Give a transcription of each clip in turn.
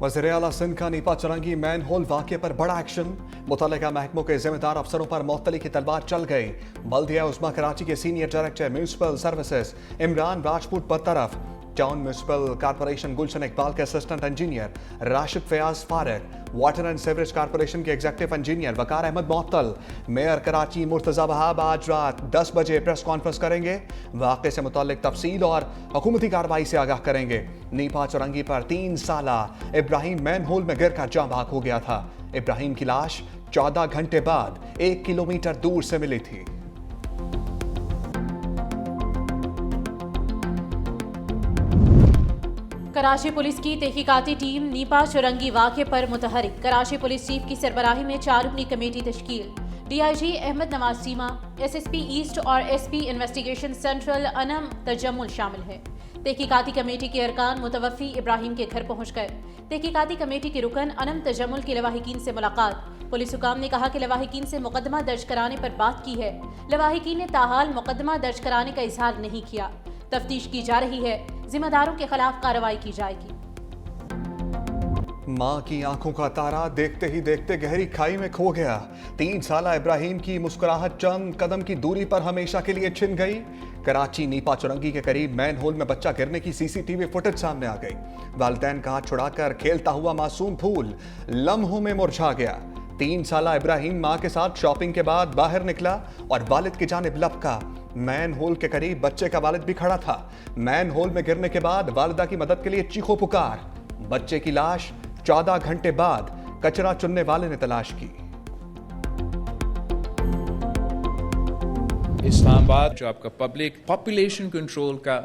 वज़ीर-ए-आला सिंध का Nipah चरंगी man whole वाक़े पर बड़ा एक्शन। मुतल्लिका महकमों के जिम्मेदार अफसरों पर मुअत्तली की तलवार चल गई। बल्दिया उस्मा कराची के senior director municipal services Imran Rajput बरतरफ। Town municipal corporation Gulshan Iqbal के असिस्टेंट इंजीनियर राशिद फयाज फारिग, वाटर एंड सीवरेज कॉर्पोरेशन के एग्जीक्यूटिव इंजीनियर वकार अहमद मुअत्तल। मेयर कराची मुर्तजा वहाब आज रात 10 बजे प्रेस कॉन्फ्रेंस करेंगे। वाक़े से मुताल्लिक तफसील और हुकूमती कार्रवाई से आगाह करेंगे। नीपा चुरंगी पर 3 साला इब्राहिम मैन होल में गिर कर जाँ बाग हो गया था। इब्राहिम की लाश 14 घंटे बाद 1 किलोमीटर दूर से मिली थी। कराची पुलिस की तहकीकाती टीम नीपा चुरंगी वाक़े पर मुतहरिक। कराची पुलिस चीफ की सरबराही में 4 रुकनी कमेटी तश्कील। DIG अहमद नवाज सीमा, SSP ईस्ट और SP investigation central Anam Tajammul शामिल है। तहकीकाती कमेटी के अरकान मुतवफ़ी इब्राहिम के घर पहुँच गए। तहकीकाती कमेटी के रुकन अनम तजम्मुल के लवाहिकीन से मुलाकात। पुलिस हुकाम ने कहा कि लवाहिकीन से मुकदमा दर्ज कराने पर बात की है। लवाहिकीन ने ताहाल मुकदमा दर्ज कराने का इजहार नहीं किया। तफ्तीश की जा रही है, जिम्मेदारों के खिलाफ कार्रवाई की जाएगी। माँ की आंखों का तारा देखते ही देखते गहरी खाई में खो गया। 3 साला इब्राहिम की मुस्कुराहट चंद कदम की दूरी पर हमेशा के लिए छिन गई। कराची नीपा चुरंगी के करीब मैन होल में बच्चा गिरने की CCTV फुटेज सामने आ गई। वालिदैन का हाथ छुड़ाकर खेलता हुआ मासूम फूल लम्हों में मुरझा गया। 3 साला इब्राहिम माँ के साथ शॉपिंग के बाद बाहर निकला और वालिद की जानिब लपका। मैन होल के करीब बच्चे का वालिद भी खड़ा था। मैन होल में गिरने के बाद वालिदा की मदद के लिए चीखो पुकार। बच्चे की लाश 14 घंटे बाद कचरा चुनने वाले ने तलाश की। इस्लामाबाद जो आपका पब्लिक पॉपुलेशन कंट्रोल का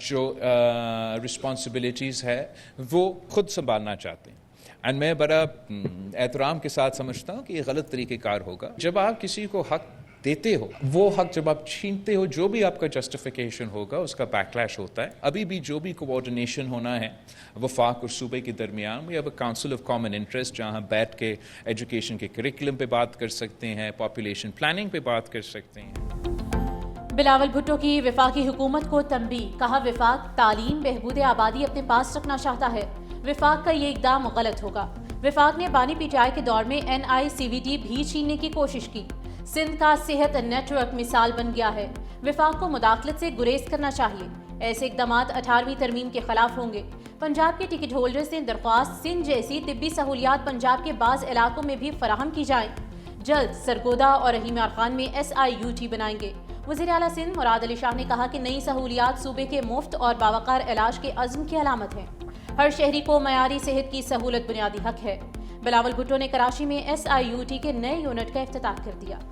जो रिस्पॉन्सिबिलिटीज़ है वो खुद संभालना चाहते हैं। एंड मैं बड़ा एहतराम के साथ समझता हूँ कि ये गलत तरीक़ेकार होगा। जब आप किसी को हक देते हो, वो हक जब आप छीनते हो, जो भी आपका जस्टिफिकेशन होगा उसका बैकलैश होता है। अभी भी जो भी कोऑर्डिनेशन होना है वफाक और सूबे के दरमियान, we have a council of common interest जहाँ बैठ के एजुकेशन के करिकुलम पे बात कर सकते हैं, पॉपुलेशन प्लानिंग पे बात कर सकते हैं। बिलावल भुट्टो की वफाकी हुकूमत को तंबीह। कहा वफाक तालीम बहबूद आबादी अपने पास रखना चाहता है। वफाक का ये इकदाम गलत होगा। वफाक ने बानी PTI के दौर में NICVT भी छीनने की कोशिश की। सिंध का सेहत नेटवर्क मिसाल बन गया है। वफाक को मुदाखलत से गुरेज करना चाहिए। ऐसे इकदाम 18वीं तरमीम के खिलाफ होंगे। पंजाब के टिकट होल्डर्स ने दरख्वास्त सिंध जैसी तिब्बी सहूलियात पंजाब के बाज़ इलाकों में भी फराहम की जाएं। जल्द सरगोदा और रहीम यार खान में SIUT बनाएंगे। वज़ीर-ए-आला सिंध मुराद अली शाह ने कहा कि नई सहूलियात सूबे के मुफ्त और बावकार इलाज के अज़्म की अलामत है। हर शहरी को मयारी सेहत की सहूलत बुनियादी हक है। बिलावल भुट्टो ने कराची में SIUT के नए यूनिट का इफ्तिताह कर दिया।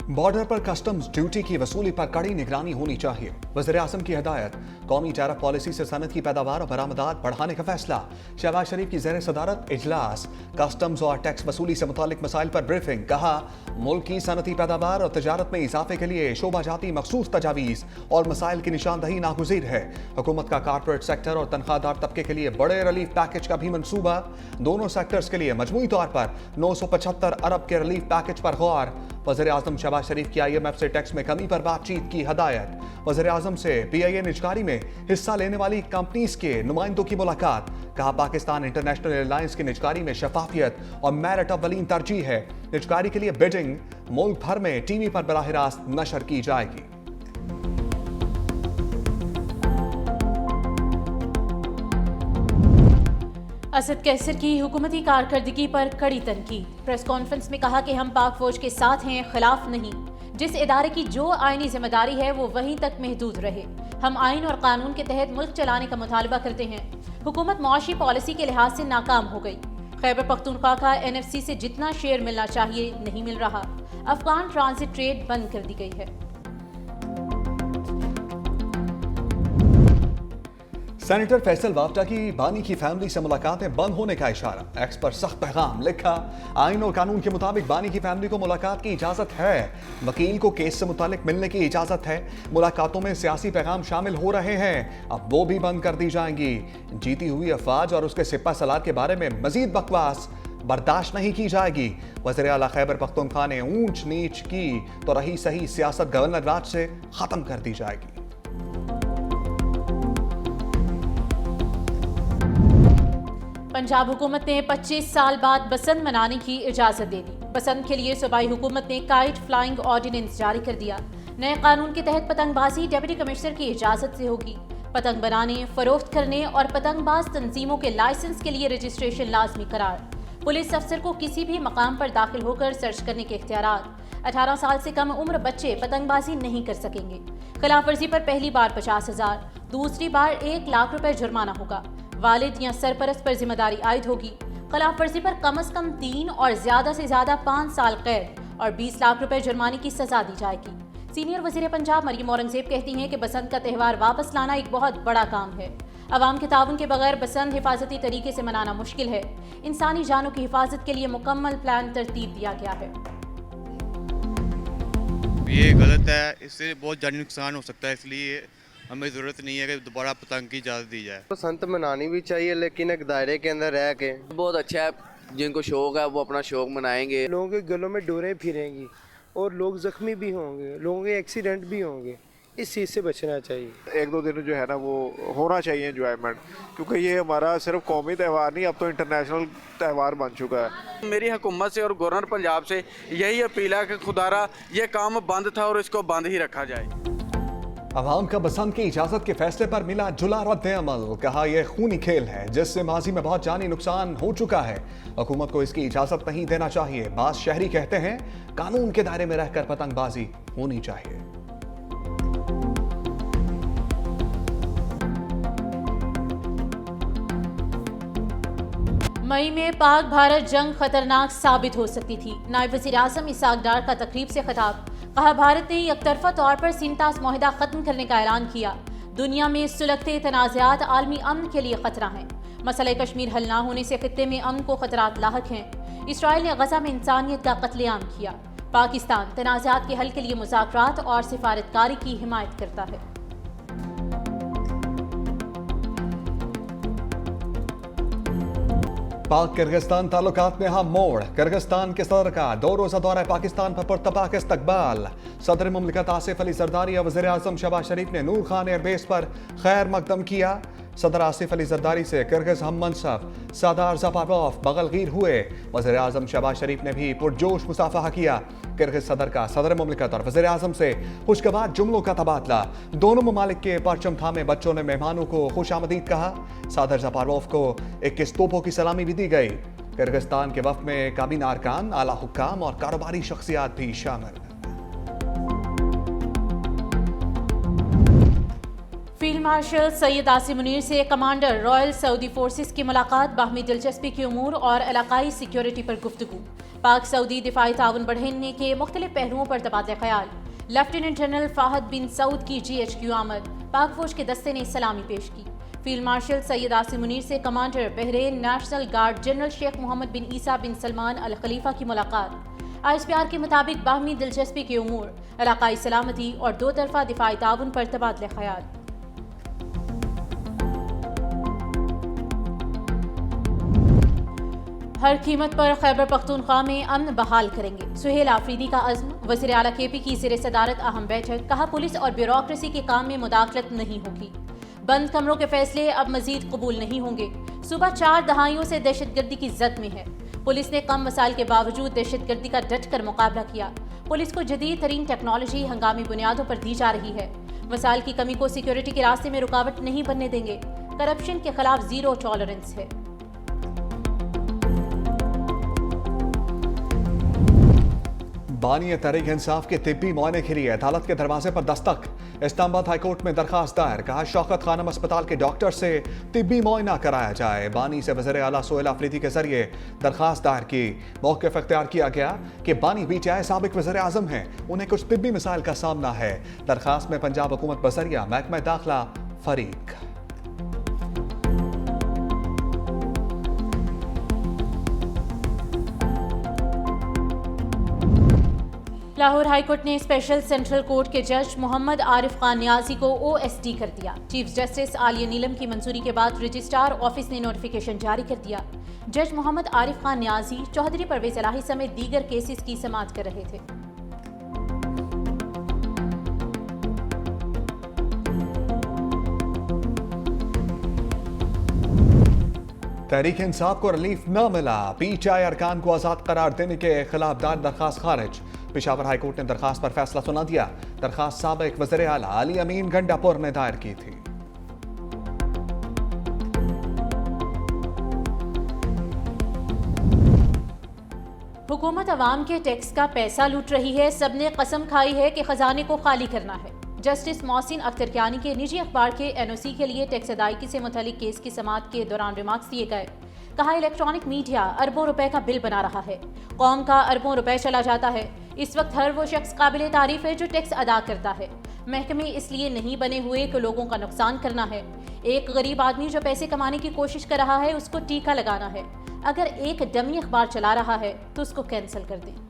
बॉर्डर पर कस्टम्स ड्यूटी की वसूली पर कड़ी निगरानी होनी चाहिए। वज़ीर-ए-आज़म की हिदायत। कौमी टैरिफ पॉलिसी से सनत की पैदावार और बरामदात बढ़ाने का फैसला। शहबाज शरीफ की ज़ेर सदारत इजलास। कस्टम्स और टैक्स वसूली से मुतालिक मसाइल पर ब्रीफिंग। कहा मुल्क की सनती पैदावार और तजारत में इजाफे के लिए शोबा जाती मखसूस तजावीज़ और मसाइल की निशानदही नागुज़ीर है। हुकूमत का कॉर्पोरेट सेक्टर और तनख्वाहदार तबके के लिए बड़े रिलीफ पैकेज का भी मनसूबा। दोनों सेक्टर्स के लिए मजमूई तौर पर 975 अरब के रिलीफ पैकेज पर गौर। वज़ीर-ए-आज़म शहबाज शरीफ की IMF से टैक्स में कमी पर बातचीत की हदायत। वज़ीर-ए-आज़म से PIA निजकारी में हिस्सा लेने वाली कंपनीज के नुमाइंदों की मुलाकात। कहा पाकिस्तान इंटरनेशनल एयरलाइंस की निजकारी में शफाफियत और मेरिट अव्वलीन तरजीह है। निजकारी के लिए बिडिंग मुल्क भर में TV पर बराह रास्त नशर की जाएगी। असद कैसर की हुकूमती कारकर्दगी पर कड़ी तनकीद। प्रेस कॉन्फ्रेंस में कहा कि हम पाक फौज के साथ हैं, खिलाफ नहीं। जिस इदारे की जो आईनी जिम्मेदारी है वो वहीं तक महदूद रहे। हम आइन और कानून के तहत मुल्क चलाने का मुतालबा करते हैं। हुकूमत मुआशी पॉलिसी के लिहाज से नाकाम हो गई। खैबर पख्तूनख्वा का NFC से जितना शेयर मिलना चाहिए नहीं मिल रहा। अफगान ट्रांजिट ट्रेड बंद कर दी गई है। सेनेटर फैसल वाफ्टा की बानी की फैमिली से मुलाकातें बंद होने का इशारा। एक्स पर सख्त पैगाम लिखा। आइन और कानून के मुताबिक बानी की फैमिली को मुलाकात की इजाजत है। वकील को केस से मुतालिक मिलने की इजाजत है। मुलाकातों में सियासी पैगाम शामिल हो रहे हैं, अब वो भी बंद कर दी जाएंगी। जीती हुई अफवाज और उसके सिपा सलार के बारे में मजीद बकवास। बर्दाश्त नहीं की जाएगी। वज़ीर आला खैबर पख्तूनख्वा ने ऊंच नीच की तो रही सही सियासत गवर्नर राज से खत्म कर दी जाएगी। पंजाब हुकूमत ने 25 साल बाद बसंत मनाने की इजाजत दे दी। बसंत के लिए सूबाई हुकूमत ने काइट फ्लाइंग ऑर्डिनेंस जारी कर दिया। नए कानून के तहत पतंगबाजी डिप्टी कमिश्नर की इजाजत से होगी। पतंग बनाने, फरोख्त करने और पतंगबाज तंजीमों के लाइसेंस के लिए रजिस्ट्रेशन लाजमी करार। पुलिस अफसर को किसी भी मकाम पर दाखिल होकर सर्च करने के इख्तियारात। 18 साल से कम उम्र बच्चे पतंगबाजी नहीं कर सकेंगे। खिलाफ वर्जी पर पहली बार 50,000, दूसरी बार 1 लाख रुपए जुर्माना होगा। वालिद या सरपरस्त पर जिम्मेदारी आयद होगी। खिलाफ वर्जी पर कम से कम 3 और ज्यादा से ज्यादा 5 साल कैद और 20 लाख रुपए जुर्माने की सजा दी जाएगी। सीनियर वजीर पंजाब मरियम औरंगजेब कहती हैं कि बसंत का त्यौहार वापस लाना एक बहुत बड़ा काम है। अवाम के ताउन के बगैर बसंत हिफाजती तरीके से मनाना मुश्किल है। इंसानी जानों की हिफाजत के लिए मुकम्मल प्लान तरतीब दिया गया है। ये गलत है, इससे बहुत जानी नुकसान हो सकता है, इसलिए हमें ज़रूरत नहीं है कि दोबारा पतंग की इजाज़त दी जाए। बसंत मनानी भी चाहिए लेकिन एक दायरे के अंदर रह के। बहुत अच्छा है, जिनको शौक है वो अपना शौक मनाएंगे। लोगों के गलों में डोरें फिरेंगी और लोग ज़ख्मी भी होंगे, लोगों के एक्सीडेंट भी होंगे। इस चीज़ से बचना चाहिए। 1-2 दिन जो है ना वो होना चाहिए एंजॉयमेंट, क्योंकि ये हमारा सिर्फ कौमी त्यौहार नहीं, अब तो इंटरनेशनल त्यौहार बन चुका है। मेरी हुकूमत से और गवर्नर पंजाब से यही अपील है कि खुदारा ये काम बंद था और इसको बंद ही रखा जाए। अवाम का बसंत की इजाजत के फैसले पर मिला जुला रद्द अमल। कहा यह खूनी खेल है जिससे माजी में बहुत जानी नुकसान हो चुका है। हुकूमत को इसकी इजाजत नहीं देना चाहिए। बास शहरी कहते हैं कानून के दायरे में रहकर पतंगबाजी होनी चाहिए। मई में पाक भारत जंग खतरनाक साबित हो सकती थी। नायब वज़ीर आज़म इसाक डार का तकरीब से खिताब। कहा भारत ने यकतरफा तौर पर सिंतास मुआहदा खत्म करने का ऐलान किया। दुनिया में सुलगते तनाज़ात आलमी अमन के लिए खतरा हैं। मसला कश्मीर हल ना होने से खित्ते में अमन को खतरात लाहक हैं। इसराइल ने गजा में इंसानियत का कत्लेआम किया। पाकिस्तान तनाज़ात के हल के लिए मुज़ाकरात और सिफारतकारी की हिमायत करता है। पाक किर्गिस्तान ताल्लुकात में अहम मोड़। किर्गिस्तान के सदर का 2 रोज़ा दौरा पाकिस्तान पर पुरतपाक इस्तकबाल। सदर मुमलिकत आसिफ अली जरदारी और वज़ीर आज़म शहबाज शरीफ ने नूर खान एयरबेस पर खैर मकदम किया। सदर आसिफ अली जरदारी से किर्गिज हम मनसब सादार ज़पारोफ बगलगीर हुए। वज़ीर आज़म शहबाज शरीफ ने भी पुरजोश मुसाफहा किया। किर्गिज सदर का सदर मुमलिकत और वज़ीर आज़म से खुशगवार जुमलों का तबादला। दोनों ममालिक के परचम थामे बच्चों ने मेहमानों को खुशामदीद कहा। सादर ज़पारोफ को 21 तोपों की सलामी भी दी गई। किर्गिस्तान के वफ़द में काबीना अरकान, आला हुक्काम और कारोबारी शख्सियात भी शामिल। फील्ड मार्शल सैयद आसिम मुनीर से कमांडर रॉयल सऊदी फोर्सेस की मुलाकात। बाहमी दिलचस्पी के उमूर और इलाकाई सिक्योरिटी पर गुफ्तगू। पाक सऊदी दिफाई ताउन बढ़ाने के मुख्तलिफ पहलुओं पर तबादला ख्याल। लेफ्टिनेंट जनरल फाहद बिन सऊद की GHQ आमद। पाक फौज के दस्ते ने सलामी पेश की। फील्ड मार्शल सैयद आसिम मुनीर से commander Bahrain National Guard General Sheikh Mohammed bin Isa bin Salman Al Khalifa की मुलाकात। ISPR के मुताबिक बाहमी दिलचस्पी के उमूर, इलाकाई सलामती और 2 तरफा दिफाई ताउन पर तबादला ख्याल। हर कीमत पर खैबर पख्तूनख्वा में अमन बहाल करेंगे। सुहेल आफरीदी का अज़्म। वज़ीर आला KP की ज़ेर सदारत अहम बैठक। कहा पुलिस और ब्यूरोक्रेसी के काम में मुदाखलत नहीं होगी। बंद कमरों के फैसले अब मजीद कबूल नहीं होंगे। सूबा 4 दहाइयों से दहशतगर्दी की जद में है। पुलिस ने कम वसाइल के बावजूद दहशतगर्दी का डट कर मुकाबला किया। पुलिस को जदीद तरीन टेक्नोलॉजी हंगामी बुनियादों पर दी जा रही है। वसाइल की कमी को सिक्योरिटी के रास्ते में रुकावट नहीं बनने देंगे। करप्शन के खिलाफ जीरो टॉलरेंस है। बानी तहरीक इंसाफ के तिब्बी मुआयने के लिए अदालत के दरवाजे पर दस्तक। इस्लामाबाद हाईकोर्ट में दरखास्त दायर। कहा शौकत खानम अस्पताल के डॉक्टर से तिब्बी मुआयना कराया जाए। बानी से वज़ीर आला सुहेल आफरीदी के जरिए दरखास्त दायर की। मौक़िफ़ इख्तियार किया गया कि बानी BTI साबिक वज़ीर आज़म हैं, उन्हें कुछ तिब्बी मसाइल का सामना है। दरखास्त में पंजाब हुकूमत बसरिया महकमा दाखिला फरीक। لاہور ہائی کورٹ نے اسپیشل سینٹرل کورٹ کے جج محمد عارف خان نیازی کو OSD کر دیا. چیف جسٹس عالیہ نیلم کی منظوری کے بعد رجسٹرار آفس نے نوٹیفیکیشن جاری کر دیا. جج محمد عارف خان نیازی چوہدری پرویز الہی سمیت دیگر کیسز کی سماعت کر رہے تھے. تحریک انصاف کو ریلیف نہ ملا. PTI ارکان کو آزاد قرار دینے کے خلاف دائر درخواست خارج. پشاور ہائی کورٹ نے درخواست پر فیصلہ سنا دیا. درخواست سابق وزیر اعلیٰ علی امین گنڈا پور نے دائر کی تھی. حکومت عوام کے ٹیکس کا پیسہ لوٹ رہی ہے. سب نے قسم کھائی ہے کہ خزانے کو خالی کرنا ہے. جسٹس محسن اختر کیانی کے نجی اخبار کے NOC کے لیے ٹیکس ادائیگی سے متعلق کیس کی سماعت کے دوران ریمارکس دیے گئے. کہا الیکٹرانک میڈیا اربوں روپے کا بل بنا رہا ہے. قوم کا اربوں روپے چلا جاتا ہے. اس وقت ہر وہ شخص قابل تعریف ہے جو ٹیکس ادا کرتا ہے. محکمے اس لیے نہیں بنے ہوئے کہ لوگوں کا نقصان کرنا ہے. ایک غریب آدمی جو پیسے کمانے کی کوشش کر رہا ہے اس کو ٹیکہ لگانا ہے. اگر ایک ڈمی اخبار چلا رہا ہے تو اس کو کینسل کر دیں.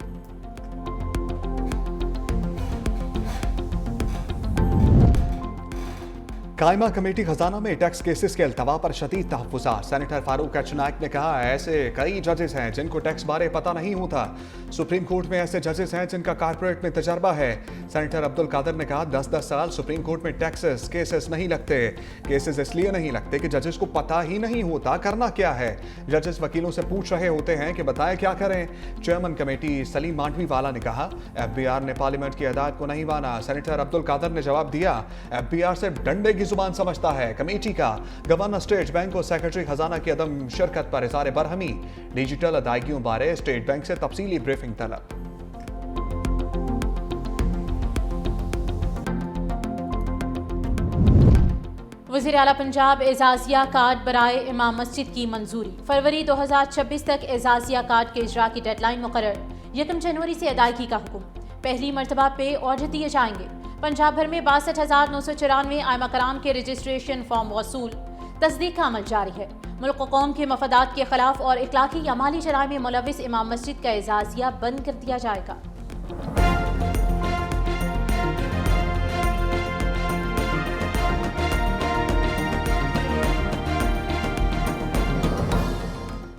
قائمہ کمیٹی خزانہ میں ٹیکس کیسز کے التوا پر شدید تحفظات. سینیٹر فاروق ایچ نائک نے کہا ایسے کئی ججز ہیں جن کو ٹیکس بارے پتہ نہیں ہوتا. سپریم کورٹ میں ایسے ججز ہیں جن کا کارپوریٹ میں تجربہ ہے. سینیٹر عبد القادر نے کہا 10 سال سپریم کورٹ میں ٹیکسز کیسز نہیں لگتے. کیسز اس لیے نہیں لگتے کہ ججز کو پتہ ہی نہیں ہوتا کرنا کیا ہے. ججز وکیلوں سے پوچھ رہے ہوتے ہیں کہ بتائیں کیا کریں. چیئرمین کمیٹی سلیم مانڈوی والا نے کہا FBR نے پارلیمنٹ کی ہدایت کو نہیں مانا. سینیٹر عبد القادر نے جواب دیا FBR صرف ڈنڈے کی زبان سمجھتا ہے. کمیٹی کا گورنر اسٹیٹ بینک اور سیکرٹری خزانہ کی عدم شرکت پر اظہار برہمی. ڈیجیٹل ادائیگیوں بارے اسٹیٹ بینک سے تفصیلی بریفنگ طلب. وزیر اعلیٰ پنجاب اعزازیہ کارڈ برائے امام مسجد کی منظوری. فروری 2026 تک اعزازیہ کارڈ کے اجراء کی ڈیڈ لائن مقرر. 1 جنوری سے ادائیگی کا حکم. پہلی مرتبہ پے آرڈر دیے جائیں گے. پنجاب بھر میں 62,994 ائمہ کرام کے رجسٹریشن فارم وصول. تصدیق کا عمل جاری ہے. ملک و قوم کے مفادات کے خلاف اور اخلاقی یا مالی جرائم میں ملوث امام مسجد کا اعزازیہ بند کر دیا جائے گا.